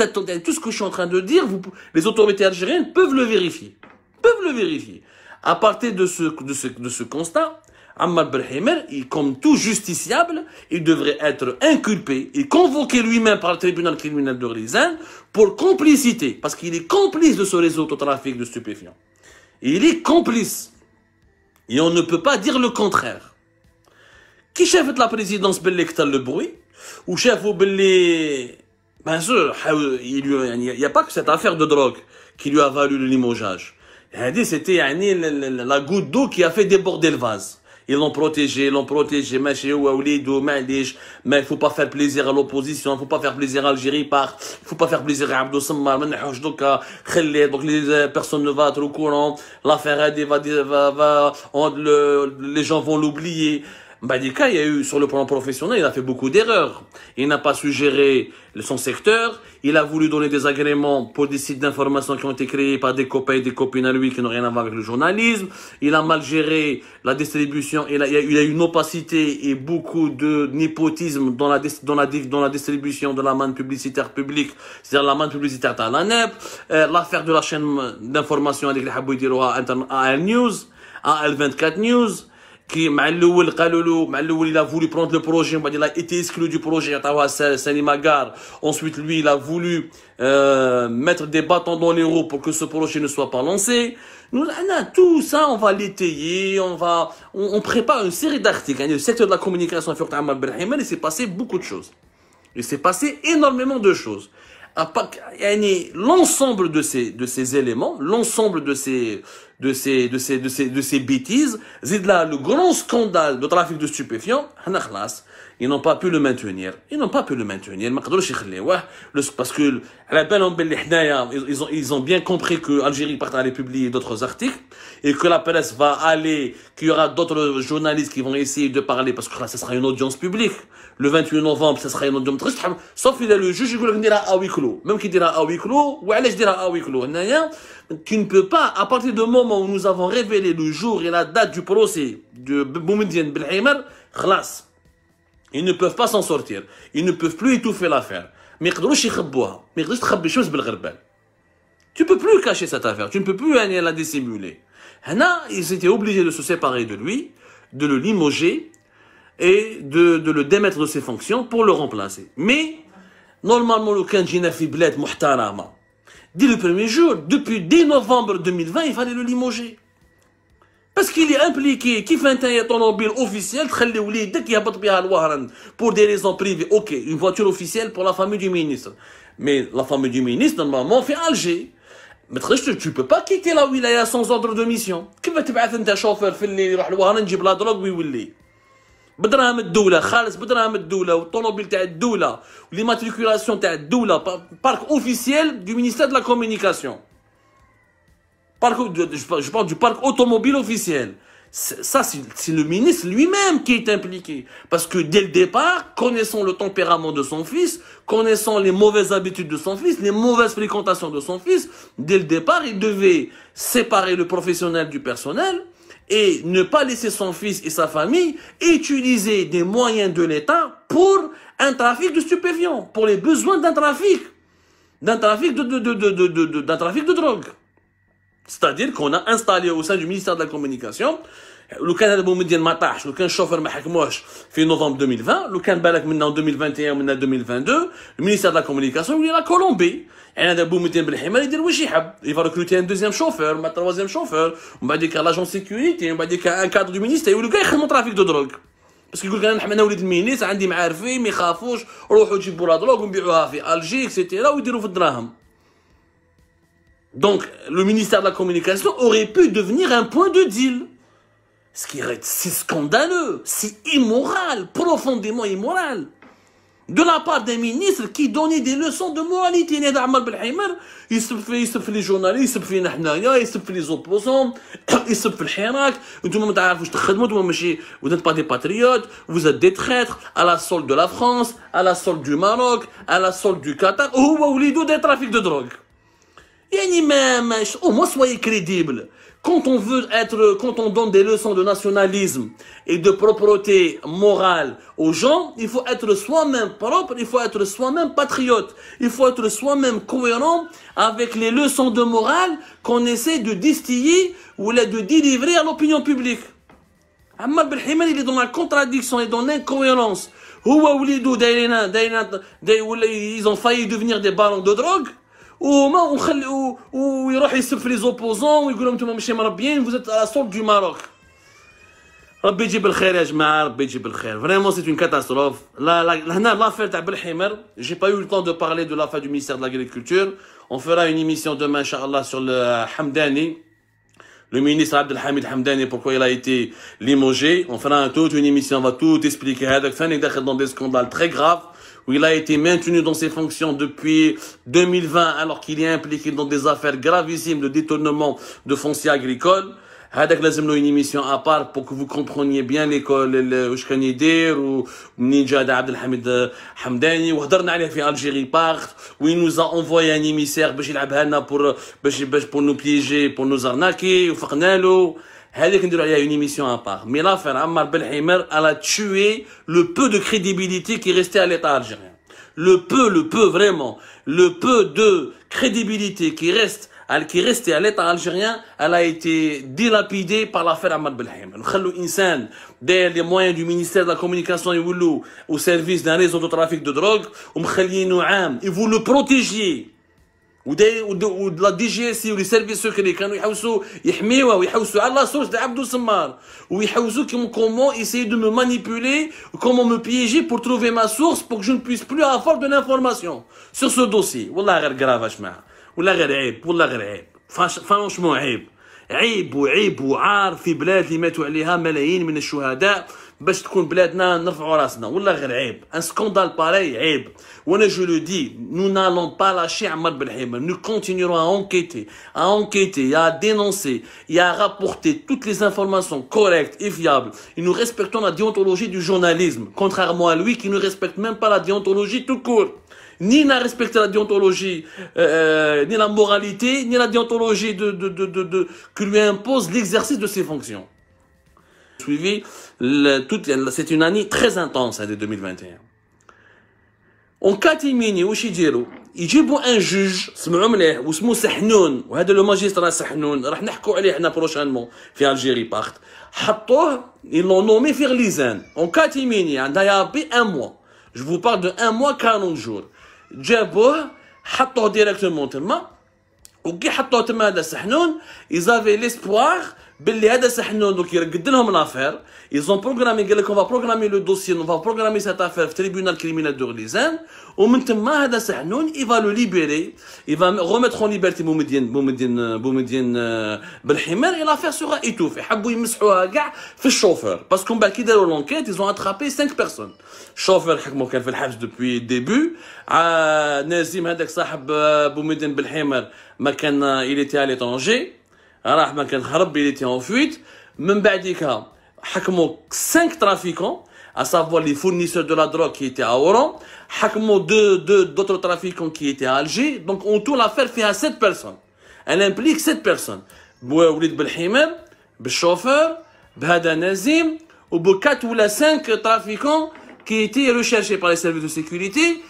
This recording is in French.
tout ce que je suis en train de dire, les autorités algériennes peuvent le vérifier. Peuvent le vérifier. À partir de ce constat, Ammar Belhimer, comme tout justiciable, il devrait être inculpé et convoqué lui-même par le tribunal criminel de Rizan pour complicité, parce qu'il est complice de ce réseau de trafic de stupéfiants. Il est complice. Et on ne peut pas dire le contraire. Qui chef de la présidence Belli le bruit, ou chef ou Belli... Bien sûr, il n'y a pas que cette affaire de drogue qui lui a valu le limogeage. C'était la goutte d'eau qui a fait déborder le vase. Ils l'ont protégé, mais il faut pas faire plaisir à l'opposition, il faut pas faire plaisir à Algérie, il faut pas faire plaisir à Abdou Sammar, donc les personnes ne vont être au courant, l'affaire les gens vont l'oublier. Badika, il y a eu, sur le plan professionnel, il a fait beaucoup d'erreurs. Il n'a pas su gérer son secteur. Il a voulu donner des agréments pour des sites d'information qui ont été créés par des copains et des copines à lui qui n'ont rien à voir avec le journalisme. Il a mal géré la distribution. Il y a eu une opacité et beaucoup de népotisme dans la distribution de la manne publicitaire publique, c'est-à-dire la manne publicitaire à la NEP. L'affaire de la chaîne d'information avec les Habouidiroa AL News, AL24 News. Qui, il a voulu prendre le projet, il a été exclu du projet, Sanimagar. Ensuite, lui, il a voulu mettre des bâtons dans les roues pour que ce projet ne soit pas lancé. Nous, tout ça, on va l'étayer, on prépare une série d'articles. Le secteur de la communication, il s'est passé beaucoup de choses. Il s'est passé énormément de choses. L'ensemble de ces éléments, l'ensemble de ces bêtises, c'est là le grand scandale de trafic de stupéfiants, ils n'ont pas pu le maintenir. Parce que ils ont bien compris que l'Algérie allait publier d'autres articles et que la presse va aller, qu'il y aura d'autres journalistes qui vont essayer de parler parce que là, ce sera une audience publique. Le 28 novembre, ce sera une audience publique. Sauf il y a le juge qui dira à huis clos. Même qui dira à huis clos, ou allez, je dirai à huis clos. Tu ne peux pas, à partir du moment où nous avons révélé le jour et la date du procès de Boumediene Belhimer, khlas. Ils ne peuvent pas s'en sortir. Ils ne peuvent plus étouffer l'affaire. Mais tu ne peux plus cacher cette affaire. Tu ne peux plus la dissimuler. Ils étaient obligés de se séparer de lui, de le limoger et de le démettre de ses fonctions pour le remplacer. Mais, normalement, le Kanjina fi bled muhtarama. Dès le premier jour, dès novembre 2020, il fallait le limoger. Parce qu'il est impliqué, qui fait un automobile officiel, pour des raisons privées. Ok, une voiture officielle pour la famille du ministre. Mais la famille du ministre, normalement, fait Alger. Mais tu ne peux pas quitter la wilaya sans ordre de mission. Comment tu vas faire un chauffeur qui va aller la drogue ويولي بدراهم الدولة خالص بدراهم الدولة والطوموبيل تاع الدولة والماتريكولاسيون تاع الدولة parc officiel du ministère de la communication. Je parle du parc automobile officiel. Ça, c'est le ministre lui-même qui est impliqué. Parce que dès le départ, connaissant le tempérament de son fils, connaissant les mauvaises habitudes de son fils, les mauvaises fréquentations de son fils, dès le départ, il devait séparer le professionnel du personnel et ne pas laisser son fils et sa famille utiliser des moyens de l'État pour un trafic de stupéfiants, pour les besoins d'un trafic de drogue. C'est-à-dire qu'on a installé au sein du ministère de la Communication, le Canada Boumediene Matash, le Can chauffeur Mahakmosh, fait novembre 2020, le Can Balak maintenant en 2021, maintenant 2022, le ministère de la Communication, il est la Colombie. Et Canada Boumediene Belhimer, il va recruter un deuxième chauffeur, un troisième chauffeur, on va dire qu'à l'agent de sécurité, on va dire qu'à un cadre du ministère, où le gars, il fait trafic de drogue. Parce qu'il dit que nous ولاد المينيس عندي معارفين ما يخافوش روحوا جيبوا لا دروغ ونبيعوها في الجي اكسيتيرا ويديروا في الدراهم. Donc, le ministère de la Communication aurait pu devenir un point de deal. Ce qui est si scandaleux, si immoral, profondément immoral. De la part d'un ministre qui donnait des leçons de moralité. Il se fait les journalistes, il se fait il se fait les opposants, il se fait le hirak. Vous n'êtes pas des patriotes, vous êtes des traîtres à la solde de la France, à la solde du Maroc, à la solde du Qatar. Ou des trafics de drogue. Au moins, soyez crédible. Quand on donne des leçons de nationalisme et de propreté morale aux gens, il faut être soi-même propre, il faut être soi-même patriote, il faut être soi-même cohérent avec les leçons de morale qu'on essaie de distiller ou de délivrer à l'opinion publique. Ammar Belhimer, il est dans la contradiction et dans l'incohérence. Ils ont failli devenir des barons de drogue. ويروح يسب في les opposants ويقول لهم انتم ماشي مربيين vous êtes à la solde du Maroc. ربي يجيب الخير يا جماعه ربي يجيب الخير. Vraiment c'est une catastrophe. هنا l'affaire تاع بالحمر, j'ai pas eu le temps de parler de l'affaire du ministère de l'Agriculture. On fera une émission demain inchallah sur le Hamdani, le ministre Abdelhamid Hamdani, pourquoi il a été limogé. On fera toute une émission, on va tout expliquer. هذاك ثاني داخل dans des scandales très graves où il a été maintenu dans ses fonctions depuis 2020 alors qu'il est impliqué dans des affaires gravissimes de détournement de foncier agricole. هذاك لازم له une émission à part pour que vous compreniez bien l'école واش كان يدير ومنين جا عبد الحميد حمداني وهضرنا عليه في Algérie Part où il nous a envoyé un émissaire باش يلعبها لنا pour nous piéger pour nous arnaquer وفقنا له. هذيك نديروا عليها une émission à part. Mais l'affaire Ammar Belhimer, elle a tué le peu de crédibilité qui restait à l'État algérien. Le peu vraiment, le peu de crédibilité qui restait à l'État algérien, elle a été dilapidée par l'affaire Ammar Belhimer. نخلوا إنسان داير les moyens du ministère de la communication يولوا au service d'un réseau de trafic de drogue ومخلينه عام et vous le protégiez. و la DGSI ولي سيرفيس سكري كانوا يحوسوا يحميوها ويحوسوا على سورس تاع عبدو سمار ويحوسوا comment essayer de me manipuler, comment me piéger pour trouver ma source pour que je ne puisse plus avoir de l'information sur ce dossier. والله غير grave يا جماعه, والله غير عيب, والله غير عيب, فرانشمون عيب عيب وعار في بلاد اللي ماتوا عليها ملايين من الشهداء باش تكون بلادنا نرفعوا راسنا. والله غير عيب, un scandale pareil عيب. وانا je le dis, nous n'allons pas lâcher Ammar Belhimer, nous continuerons à enquêter, à dénoncer et à rapporter toutes les informations correctes et fiables. Et nous respectons la déontologie du journalisme, contrairement à lui qui ne respecte même pas la déontologie tout court. Ni n'a respecté la déontologie, ni la moralité, ni la déontologie que lui impose l'exercice de ses fonctions. Suivi, c'est une année très intense, de 2021. En catimini, واش يديروا؟ يجيبوا ان جوج سمعوا مليح واسمه سحنون, وهذا لو ماجسترا سحنون راح نحكوا عليه حنا بروشانمون في الجيري بارت. حطوه ils l'ont nommé Firlizan. En catimini, عندها يابي un mois. Je vous parle de 1 mois 40 jours. جابوه حطوه ديريكتومون تما, وكي حطوه تما هذا سحنون ils avaient l'espoir باللي هذا سحنون دوك يرقد لهم l'affaire. Ils ont programmé, قال لك on va programmer le dossier, on va programmer cette affaire في tribunal criminel de Orléans, ومن تما هذا سحنون il va le libérer, il va remettre en liberté بومدين بالحمار et l'affaire sera étouffée. حبوا يمسحوها كاع في الشوفور باسكو من بعد كي داروا لونكيت ils ont attrapé 5 personnes. الشوفور حكموا كان في الحبس depuis الديبي. نازيم هذاك صاحب بومدين بالحمار ما كان il était à l'étranger, راح ما كان هرب, il était en fuite. من بعديك حكموا 5 trafiquants, à savoir les fournisseurs de la drogue qui étaient à Oran, حكموا d'autres trafiquants qui étaient à Alger. Donc en tout l'affaire fait à 7 personnes. Elle implique 7 personnes. بوليد بالحمار, بالشوفeur, بهذا نازيم, ou 4 ou 5 trafiquants qui étaient recherchés par les services de sécurité